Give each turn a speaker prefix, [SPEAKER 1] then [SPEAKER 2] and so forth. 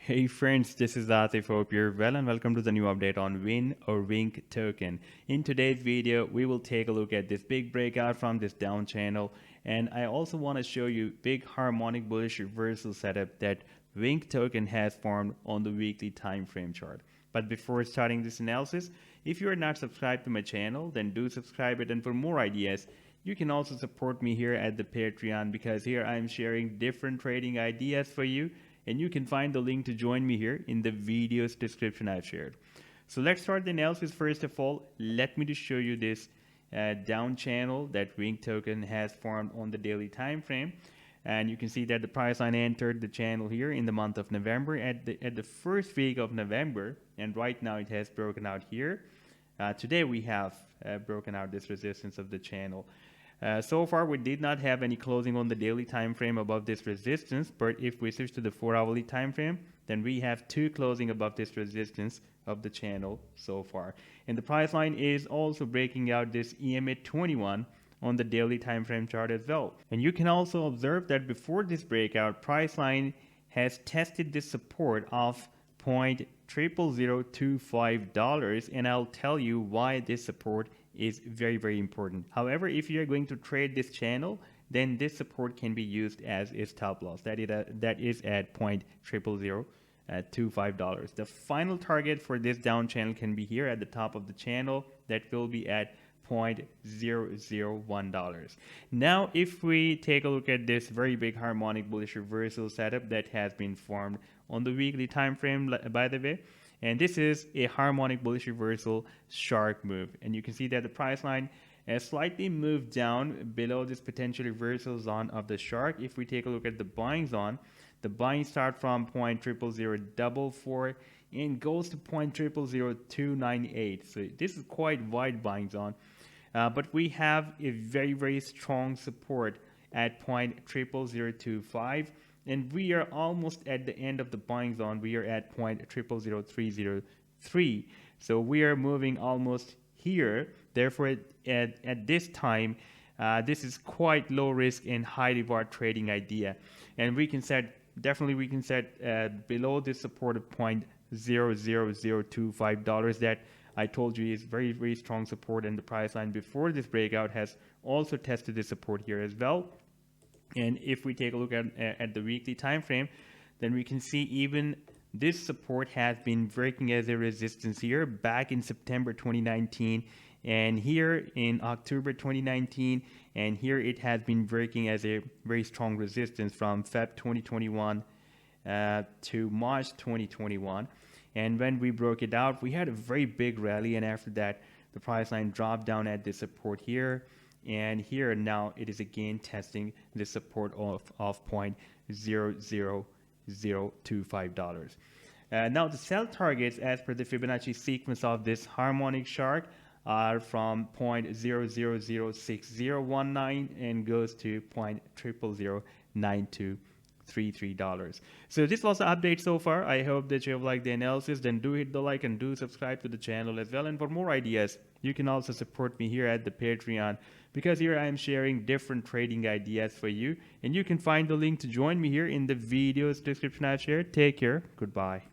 [SPEAKER 1] Hey friends, this is Atif. Hope you're well and welcome to the new update on Win or Wink token. In today's video, we will take a look at this big breakout from this down channel, and I also want to show you big harmonic bullish reversal setup that Wink token has formed on the weekly time frame chart. But before starting this analysis, if you are not subscribed to my channel, then do subscribe it, and for more ideas, you can also support me here at the Patreon, because here I am sharing different trading ideas for you, and you can find the link to join me here in the video's description I've shared. So let's start the analysis. First of all, let me just show you this down channel that Wink token has formed on the daily time frame. And you can see that the price line entered the channel here in the month of November at the first week of November, and right now it has broken out here. Today we have broken out this resistance of the channel. So far we did not have any closing on the daily time frame above this resistance, but if we switch to the 4-hourly time frame, then we have two closing above this resistance of the channel so far. And the price line is also breaking out this EMA 21 on the daily time frame chart as well. And you can also observe that before this breakout, price line has tested this support of $0.00025, and I'll tell you why this support is very important. However, if you're going to trade this channel, then this support can be used as a stop loss. That is at $0.00025. The final target for this down channel can be here at the top of the channel. That will be at $0.001. Now, if we take a look at this very big harmonic bullish reversal setup that has been formed on the weekly time frame, by the way, and this is a harmonic bullish reversal shark move, and you can see that the price line has slightly moved down below this potential reversal zone of the shark. If we take a look at the buying zone, the buying start from $0.00044 and goes to $0.0000298. So this is quite wide buying zone, but we have a very strong support at $0.00025. And we are almost at the end of the buying zone. We are at $0.0000303. So we are moving almost here. Therefore, at this time, this is quite low risk and high reward trading idea. And we can set below this support of $0.00025 that I told you is very strong support, and the price line before this breakout has also tested this support here as well. And if we take a look at the weekly time frame, then we can see even this support has been working as a resistance here back in September 2019, and here in October 2019, and here it has been working as a very strong resistance from Feb 2021 to March 2021. And when we broke it out, we had a very big rally, and after that the price line dropped down at this support here. And here now it is again testing the support of $0.00025. Now the sell targets as per the Fibonacci sequence of this harmonic shark are from $0.0006019 and goes to $0.0009233. So this was the update so far. I hope that you have liked the analysis. Then do hit the like and do subscribe to the channel as well. And for more ideas, you can also support me here at the Patreon, because here I am sharing different trading ideas for you, and you can find the link to join me here in the video's description I've shared. Take care. Goodbye.